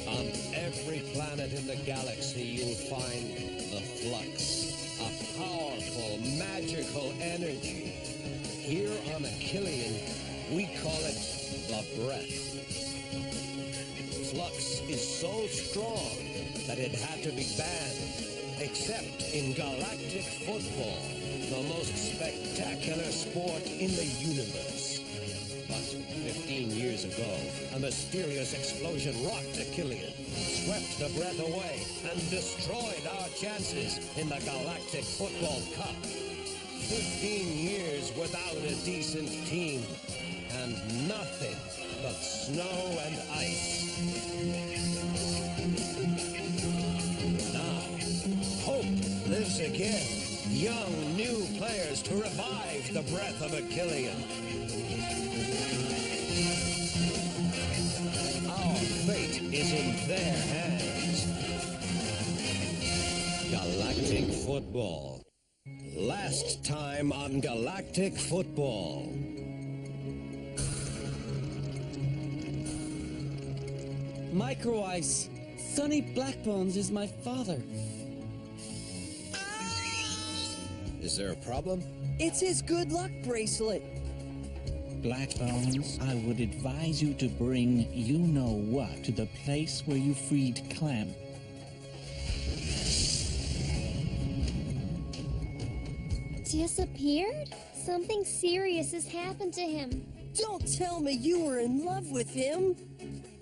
On every planet in the galaxy, you'll find the flux, a powerful, magical energy. Here on Achillean, we call it the breath. Flux is so strong that it had to be banned, except in galactic football, the most spectacular sport in the universe. But 15 years ago, a mysterious explosion rocked Achillean, swept the breath away, and destroyed our chances in the Galactic Football Cup. 15 years without a decent team, and nothing but snow and ice. Now, hope lives again. Young, new players to revive the breath of Achillean. Our fate is in their hands. Galactic Football. Last time on Galactic Football. Micro Ice. Sonny Blackbones is my father. Is there a problem? It's his good luck bracelet. Blackbones, I would advise you to bring you-know-what to the place where you freed Clem. Disappeared? Something serious has happened to him. Don't tell me you were in love with him.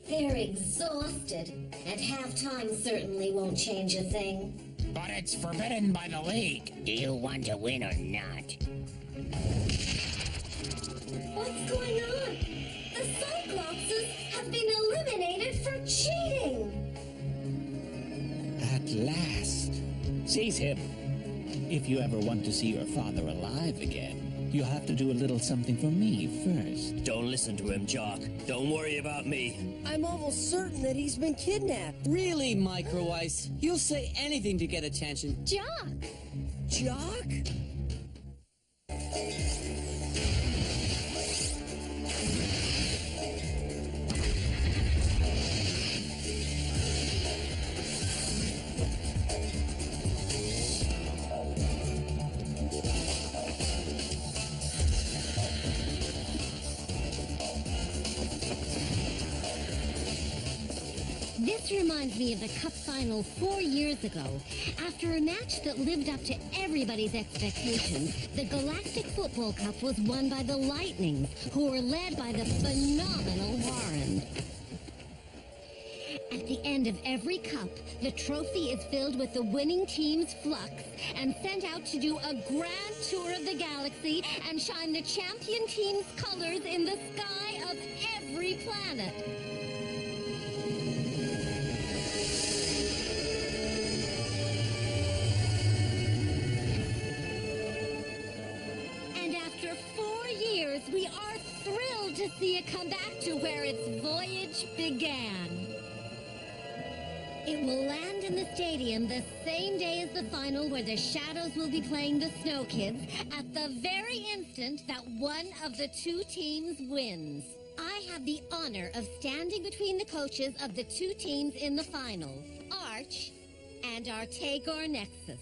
They're exhausted, and halftime certainly won't change a thing. But it's forbidden by the league. Do you want to win or not? What's going on? The Cyclopses have been eliminated for cheating! At last. Seize him. If you ever want to see your father alive again, you'll have to do a little something for me first. Don't listen to him, Jock. Don't worry about me. I'm almost certain that he's been kidnapped. Really, Micro Ice? You'll say anything to get attention. Jock! Jock? This reminds me of the Cup final 4 years ago. After a match that lived up to everybody's expectations, the Galactic Football Cup was won by the Lightnings, who were led by the phenomenal Warren. At the end of every cup, the trophy is filled with the winning team's flux and sent out to do a grand tour of the galaxy and shine the champion team's colors in the sky of every planet. We are thrilled to see it come back to where its voyage began. It will land in the stadium the same day as the final, where the Shadows will be playing the Snow Kids at the very instant that one of the two teams wins. I have the honor of standing between the coaches of the two teams in the final, Arch and our Tagor Nexus.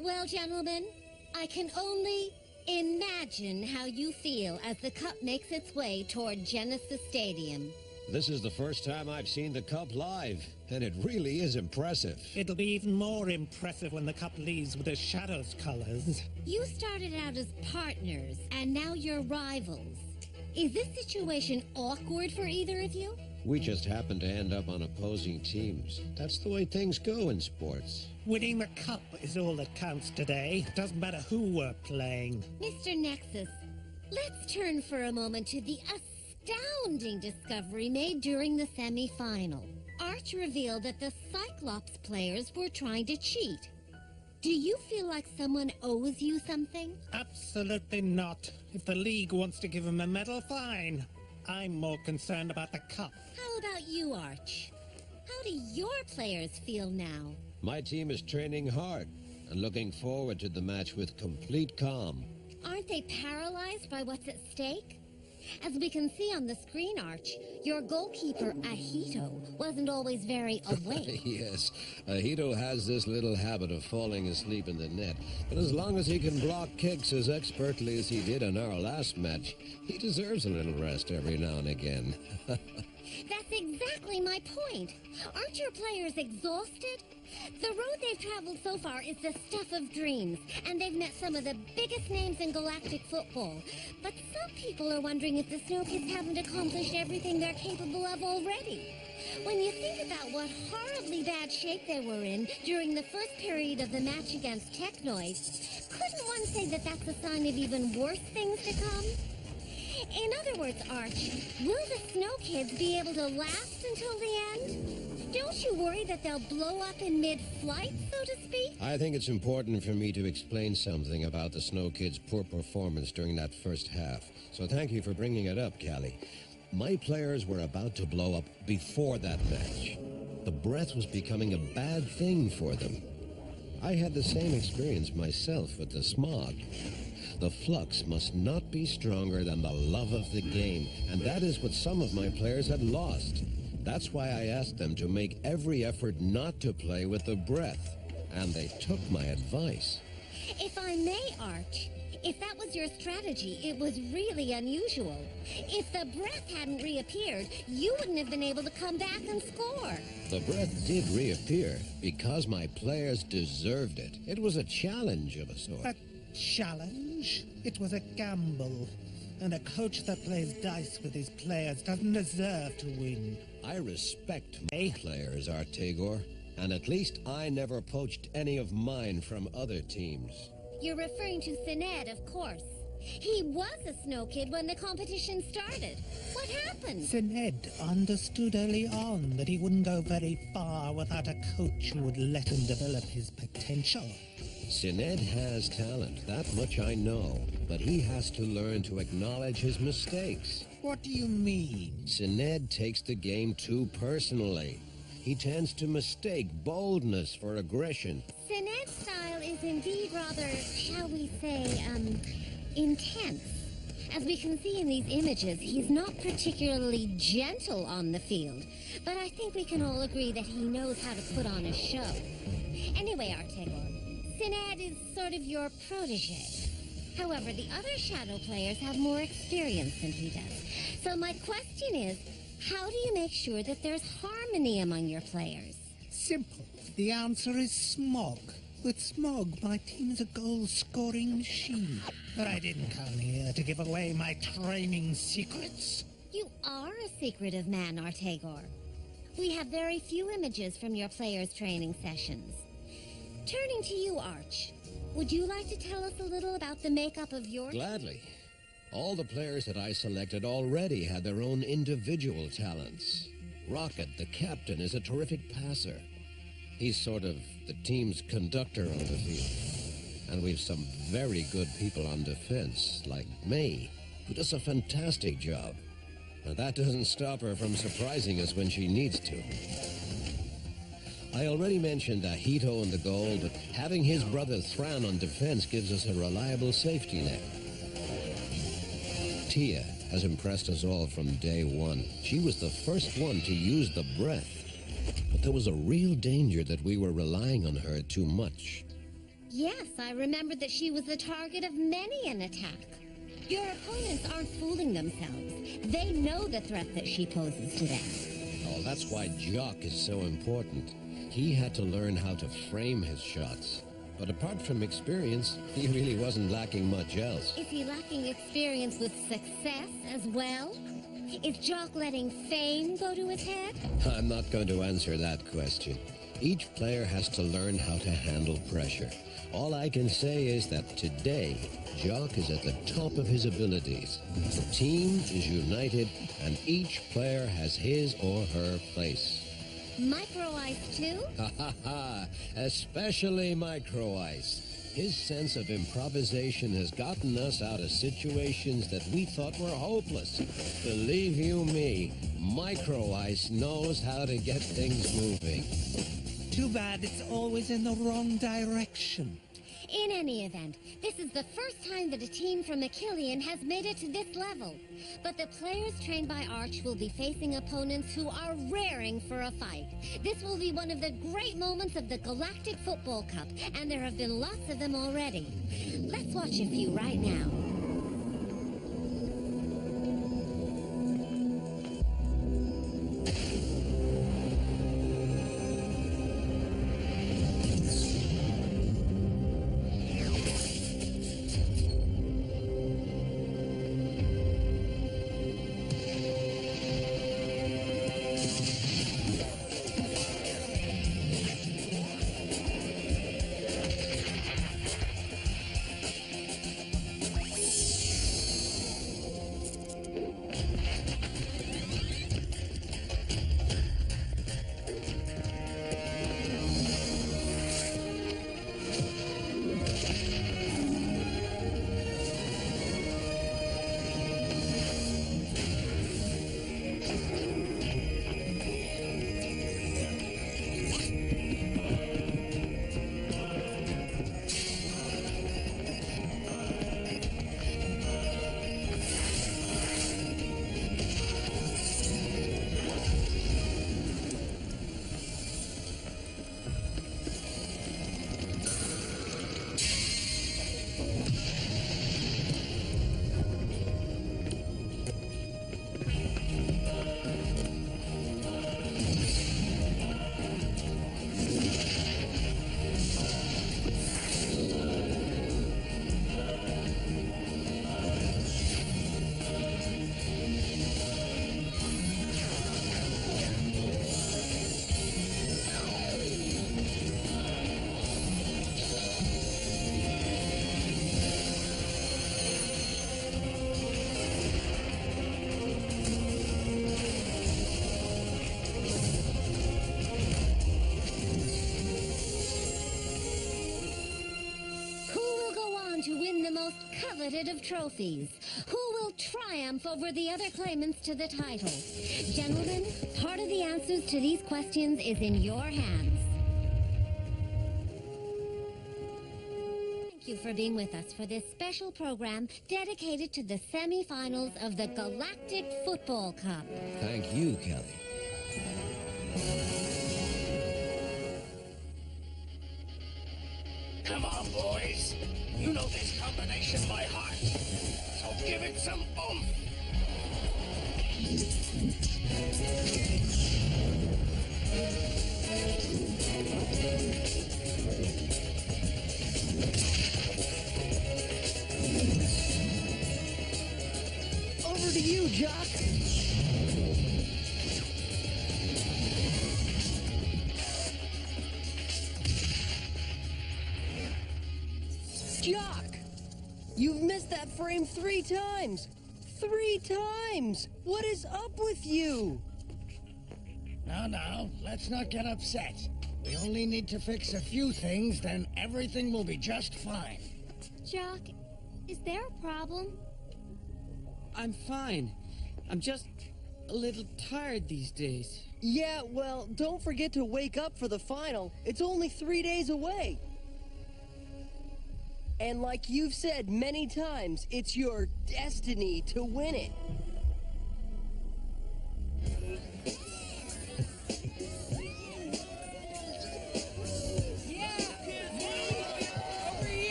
Well, gentlemen, I can only imagine how you feel as the Cup makes its way toward Genesis Stadium. This is the first time I've seen the Cup live, and it really is impressive. It'll be even more impressive when the Cup leaves with the Shadows colors. You started out as partners, and now you're rivals. Is this situation awkward for either of you? We just happen to end up on opposing teams. That's the way things go in sports. Winning the Cup is all that counts today. Doesn't matter who we're playing. Mr. Nexus, let's turn for a moment to the astounding discovery made during the semi-final. Arch revealed that the Cyclops players were trying to cheat. Do you feel like someone owes you something? Absolutely not. If the league wants to give him a medal, fine. I'm more concerned about the Cup. How about you, Arch? How do your players feel now? My team is training hard and looking forward to the match with complete calm. Aren't they paralyzed by what's at stake? As we can see on the screen, Arch, your goalkeeper, Ahito, wasn't always very awake. Yes, Ahito has this little habit of falling asleep in the net. But as long as he can block kicks as expertly as he did in our last match, he deserves a little rest every now and again. That's exactly my point. Aren't your players exhausted? The road they've traveled so far is the stuff of dreams, and they've met some of the biggest names in Galactic football. But some people are wondering if the Snow Kids haven't accomplished everything they're capable of already. When you think about what horribly bad shape they were in during the first period of the match against Technoid, couldn't one say that that's a sign of even worse things to come? In other words, Arch, will the Snow Kids be able to last until the end? Don't you worry that they'll blow up in mid-flight, so to speak? I think it's important for me to explain something about the Snow Kids' poor performance during that first half. So thank you for bringing it up, Callie. My players were about to blow up before that match. The breath was becoming a bad thing for them. I had the same experience myself with the smog. The flux must not be stronger than the love of the game, and that is what some of my players had lost. That's why I asked them to make every effort not to play with the breath, and they took my advice. If I may, Arch, if that was your strategy, it was really unusual. If the breath hadn't reappeared, you wouldn't have been able to come back and score. The breath did reappear because my players deserved it. It was a challenge of a sort. A challenge? It was a gamble. And a coach that plays dice with his players doesn't deserve to win. I respect my players, Artegor, and at least I never poached any of mine from other teams. You're referring to Sined, of course. He was a Snow Kid when the competition started. What happened? Sined understood early on that he wouldn't go very far without a coach who would let him develop his potential. Sined has talent, that much I know, but he has to learn to acknowledge his mistakes. What do you mean? Sined takes the game too personally. He tends to mistake boldness for aggression. Sined's style is indeed rather, shall we say, intense. As we can see in these images, he's not particularly gentle on the field, but I think we can all agree that he knows how to put on a show. Anyway, Artegor, Sined is sort of your protege. However, the other Shadow players have more experience than he does. So my question is, how do you make sure that there's harmony among your players? Simple. The answer is smog. With smog, my team is a goal-scoring machine. But I didn't come here to give away my training secrets. You are a secretive man, Artegor. We have very few images from your players' training sessions. Turning to you, Arch, would you like to tell us a little about the makeup of your... Gladly. All the players that I selected already had their own individual talents. Rocket, the captain, is a terrific passer. He's sort of the team's conductor on the field. And we've some very good people on defense, like May, who does a fantastic job. And that doesn't stop her from surprising us when she needs to. I already mentioned Ahito in the goal, but having his brother Thran on defense gives us a reliable safety net. Tia has impressed us all from day one. She was the first one to use the breath. But there was a real danger that we were relying on her too much. Yes, I remembered that she was the target of many an attack. Your opponents aren't fooling themselves. They know the threat that she poses to them. Oh, that's why Jock is so important. He had to learn how to frame his shots. But apart from experience, he really wasn't lacking much else. Is he lacking experience with success as well? Is Jock letting fame go to his head? I'm not going to answer that question. Each player has to learn how to handle pressure. All I can say is that today, Jock is at the top of his abilities. The team is united, and each player has his or her place. Micro Ice too? Ha ha ha! Especially Micro Ice. His sense of improvisation has gotten us out of situations that we thought were hopeless. Believe you me, Micro Ice knows how to get things moving. Too bad it's always in the wrong direction. In any event, this is the first time that a team from Achillean has made it to this level. But the players trained by Arch will be facing opponents who are raring for a fight. This will be one of the great moments of the Galactic Football Cup, and there have been lots of them already. Let's watch a few right now. Of trophies. Who will triumph over the other claimants to the title? Gentlemen, part of the answers to these questions is in your hands. Thank you for being with us for this special program dedicated to the semi-finals of the Galactic Football Cup. Thank you, Kelly. Come on, boys. You know this combination by heart. So give it some oomph. Over to you, Jock. Jock! You've missed that frame 3 times! 3 times! What is up with you? No, let's not get upset. We only need to fix a few things, then everything will be just fine. Jock, is there a problem? I'm fine. I'm just a little tired these days. Yeah, well, don't forget to wake up for the final. It's only 3 days away. And like you've said many times, it's your destiny to win it.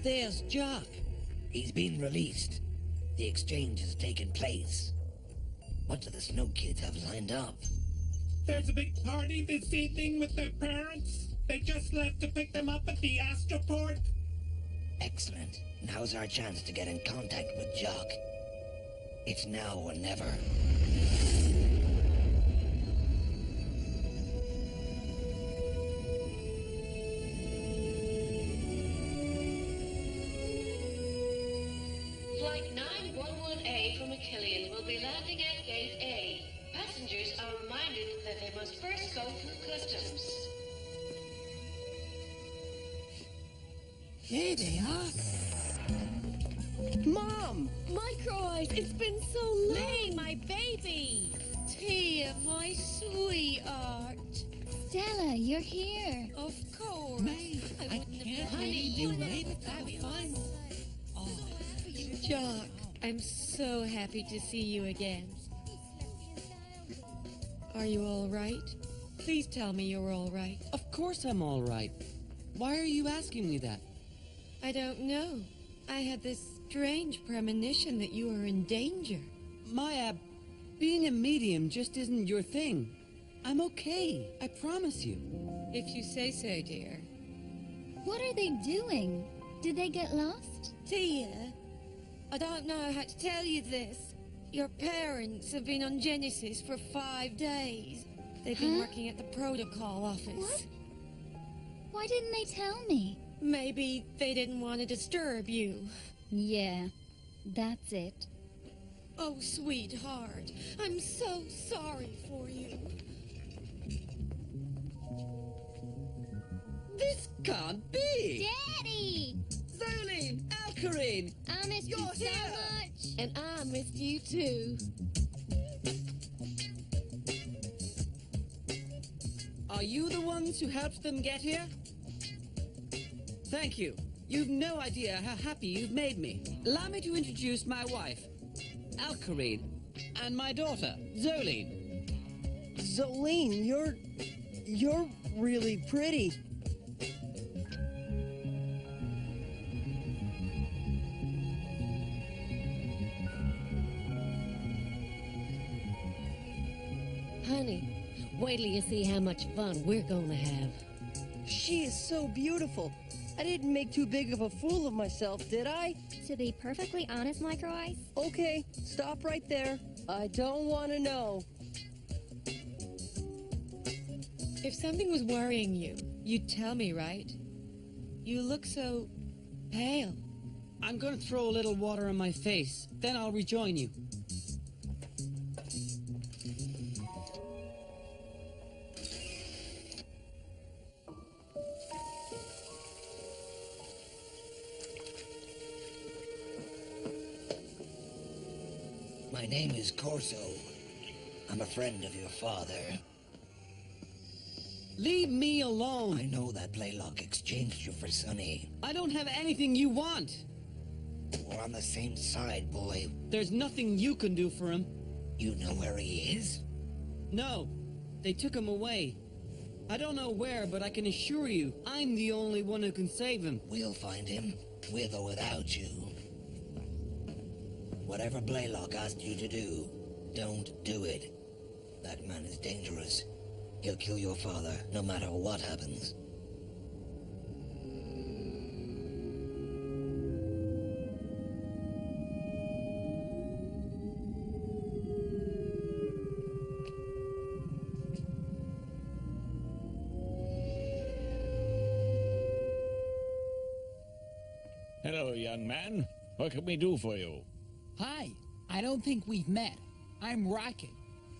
There's Jock. He's been released. The exchange has taken place. What do the Snow Kids have lined up? There's a big party this evening with their parents. They just left to pick them up at the Astroport. Excellent. Now's our chance to get in contact with Jock. It's now or never. Flight 911A from Achillean will be landing at Gate A. Passengers are reminded that they must first go through customs. There they are. Mom! Micro Eyes, it's been so long. May, my baby. Tia, my sweetheart. Stella, you're here. Of course. May, I can't believe you made it that far. Oh, Jock, I'm so happy to see you again. Are you all right? Please tell me you're all right. Of course I'm all right. Why are you asking me that? I don't know. I had this strange premonition that you were in danger. Maya, being a medium just isn't your thing. I'm okay, I promise you. If you say so, dear. What are they doing? Did they get lost? Tia, I don't know how to tell you this. Your parents have been on Genesis for 5 days. They've been working at the protocol office. What? Why didn't they tell me? Maybe they didn't want to disturb you. Yeah, that's it. Oh, sweetheart, I'm so sorry for you. This can't be! Daddy! Zolene! Alkarine! I missed you so much! And I missed you too. Are you the ones who helped them get here? Thank you. You've no idea how happy you've made me. Allow me to introduce my wife, Alkarine, and my daughter, Zolene. Zolene, you're really pretty. Honey, wait till you see how much fun we're gonna have. She is so beautiful. I didn't make too big of a fool of myself, did I? To be perfectly honest, Micro Eyes, Okay, stop right there. I don't want to know. If something was worrying you, you'd tell me, right? You look so pale. I'm going to throw a little water on my face, then I'll rejoin you. My name is Corso. I'm a friend of your father. Leave me alone. I know that Blaylock exchanged you for Sonny. I don't have anything you want. We're on the same side, boy. There's nothing you can do for him. You know where he is? No, they took him away. I don't know where, but I can assure you, I'm the only one who can save him. We'll find him, with or without you. Whatever Blaylock asked you to do, don't do it. That man is dangerous. He'll kill your father, no matter what happens. Hello, young man. What can we do for you? Hi, I don't think we've met. I'm Rocket,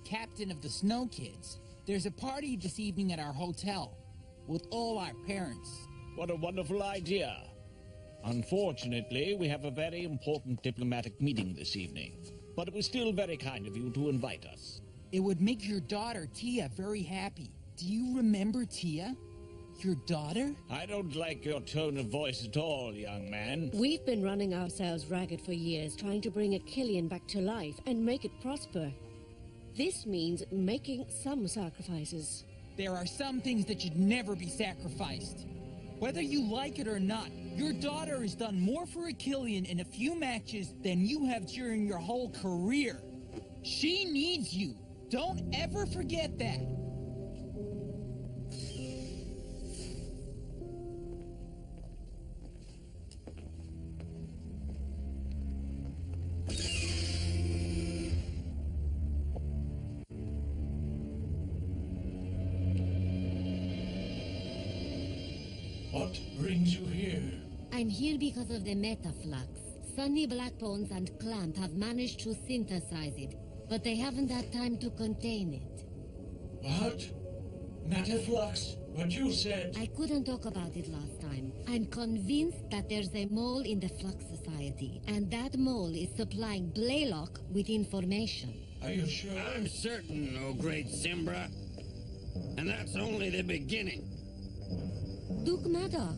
captain of the Snow Kids. There's a party this evening at our hotel, with all our parents. What a wonderful idea. Unfortunately, we have a very important diplomatic meeting this evening, but it was still very kind of you to invite us. It would make your daughter, Tia, very happy. Do you remember Tia? Your daughter? I don't like your tone of voice at all, young man. We've been running ourselves ragged for years, trying to bring a Killian back to life and make it prosper. This means making some sacrifices. There are some things that should never be sacrificed. Whether you like it or not, your daughter has done more for a Killian in a few matches than you have during your whole career. She needs you. Don't ever forget that. What brings you here? I'm here because of the metaflux. Sunny Blackbones and Clamp have managed to synthesize it. but they haven't had time to contain it. What? Metaflux? But you said... I couldn't talk about it last time. I'm convinced that there's a mole in the Flux Society, and that mole is supplying Blaylock with information. Are you sure? I'm certain, oh great Zimbra. And that's only the beginning. Duke Maddox,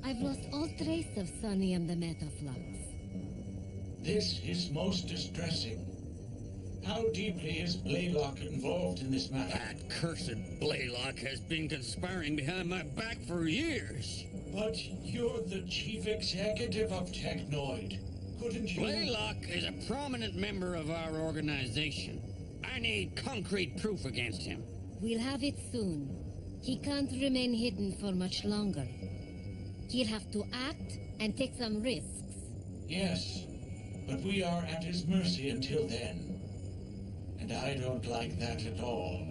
I've lost all trace of Sonny and the Metaflux. This is most distressing. How deeply is Blaylock involved in this matter? That cursed Blaylock has been conspiring behind my back for years. But you're the chief executive of Technoid. Couldn't you... Blaylock is a prominent member of our organization. I need concrete proof against him. We'll have it soon. He can't remain hidden for much longer. He'll have to act and take some risks. Yes, but we are at his mercy until then. And I don't like that at all.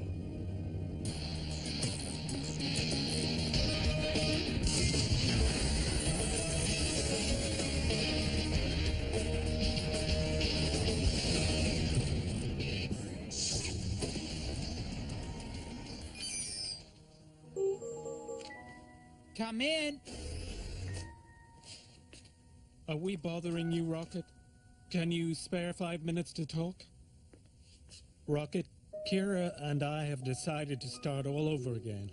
Come in. Are we bothering you, Rocket? Can you spare 5 minutes to talk? Rocket, Kira and I have decided to start all over again.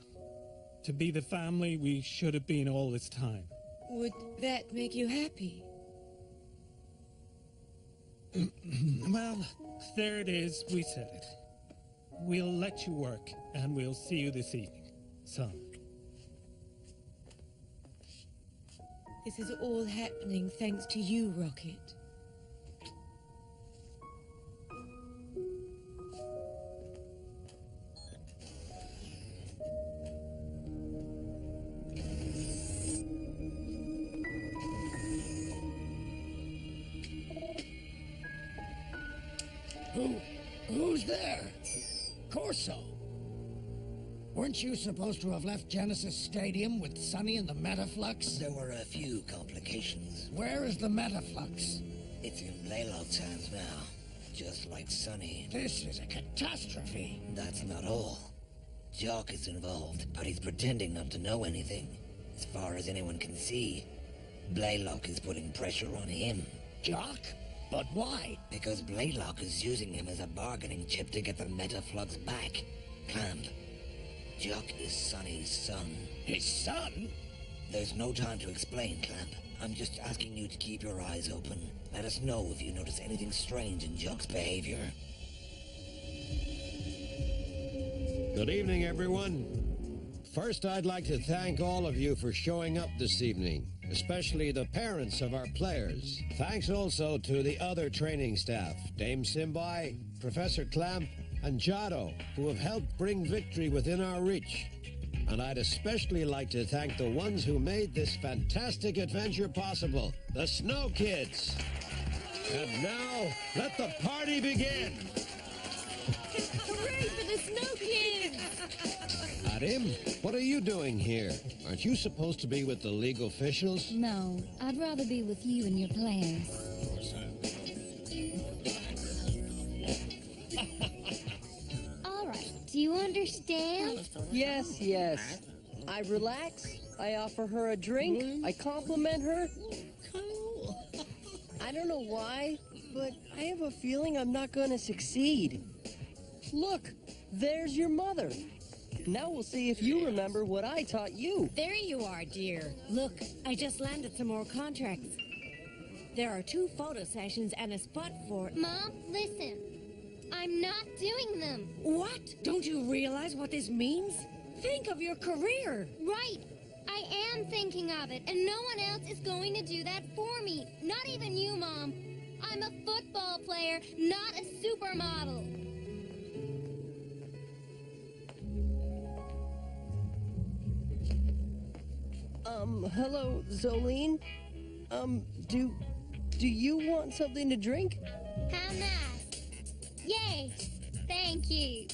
To be the family we should have been all this time. Would that make you happy? Well, there it is, we said it. We'll let you work, and we'll see you this evening, son. This is all happening thanks to you, Rocket. Who's there? Corso. Weren't you supposed to have left Genesis Stadium with Sonny and the Metaflux? There were a few complications. Where is the Metaflux? It's in Blaylock's hands now, just like Sonny. This is a catastrophe. That's not all. Jock is involved, but he's pretending not to know anything. As far as anyone can see, Blaylock is putting pressure on him. Jock? But why? Because Blaylock is using him as a bargaining chip to get the Metaflux back. Clamp, Jock is Sonny's son. His son? There's no time to explain, Clamp. I'm just asking you to keep your eyes open. Let us know if you notice anything strange in Jock's behavior. Good evening, everyone. First, I'd like to thank all of you for showing up this evening, especially the parents of our players. Thanks also to the other training staff, Dame Simbai, Professor Clamp, and Jado, who have helped bring victory within our reach. And I'd especially like to thank the ones who made this fantastic adventure possible, the Snow Kids. And now, let the party begin! Hooray for the Snow Kids! Arim, what are you doing here? Aren't you supposed to be with the league officials? No, I'd rather be with you and your players. All right, do you understand? Yes, yes. I relax, I offer her a drink, I compliment her. I don't know why, but I have a feeling I'm not going to succeed. Look, there's your mother. Now we'll see if you remember what I taught you. There you are, dear. Look, I just landed some more contracts. There are 2 photo sessions and a spot for... Mom, listen. I'm not doing them. What? Don't you realize what this means? Think of your career. Right. I am thinking of it, and no one else is going to do that for me. Not even you, Mom. I'm a football player, not a supermodel. Hello, Zolene? Do you want something to drink? How nice. Yay. Thank you.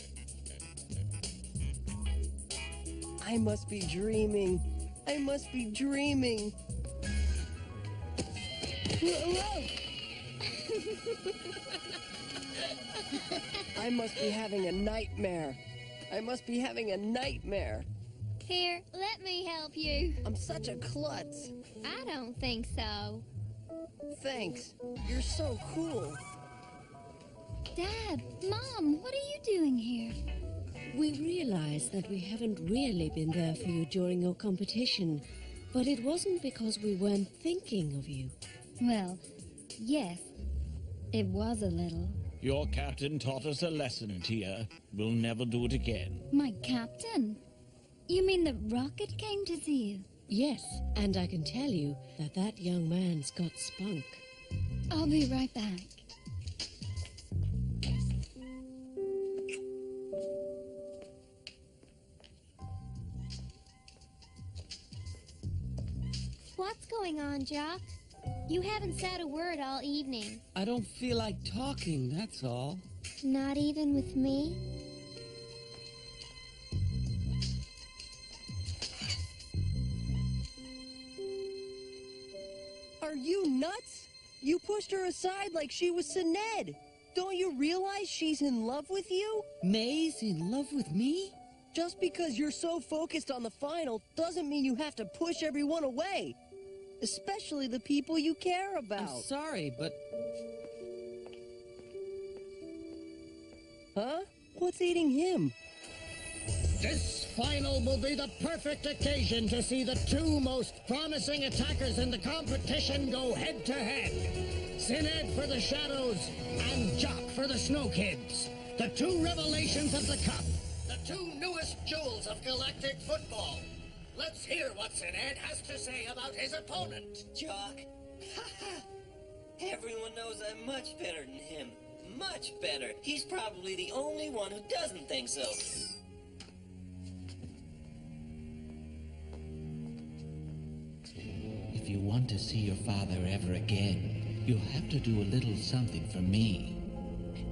I must be dreaming. I must be dreaming. Whoa! I must be having a nightmare. I must be having a nightmare. Here, let me help you. I'm such a klutz. I don't think so. Thanks. You're so cool. Dad, Mom, what are you doing here? We realize that we haven't really been there for you during your competition, but it wasn't because we weren't thinking of you. Well, yes, it was a little. Your captain taught us a lesson, Tia. We'll never do it again. My captain? You mean the rocket came to see you? Yes, and I can tell you that that young man's got spunk. I'll be right back. What's going on, Jock? You haven't said a word all evening. I don't feel like talking, that's all. Not even with me? Are you nuts? You pushed her aside like she was Sinead. Don't you realize she's in love with you? May's in love with me? Just because you're so focused on the final doesn't mean you have to push everyone away. Especially the people you care about. I'm sorry, but... Huh? What's eating him? This final will be the perfect occasion to see the two most promising attackers in the competition go head-to-head. Sinead for the Shadows and Jock for the Snow Kids. The two revelations of the Cup. The two newest jewels of Galactic football. Let's hear what Sinead has to say about his opponent. Jock. Everyone knows I'm much better than him. Much better. He's probably the only one who doesn't think so. If you want to see your father ever again, you'll have to do a little something for me.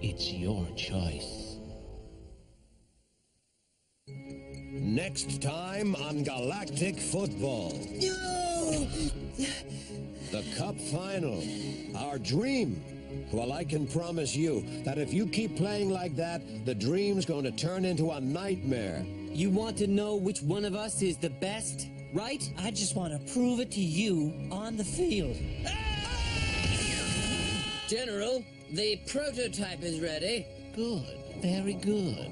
It's your choice. Next time on Galactic Football. The Cup Final. Our dream. Well, I can promise you that if you keep playing like that, the dream's going to turn into a nightmare. You want to know which one of us is the best, right? I just want to prove it to you on the field. General, the prototype is ready. Good. Very good.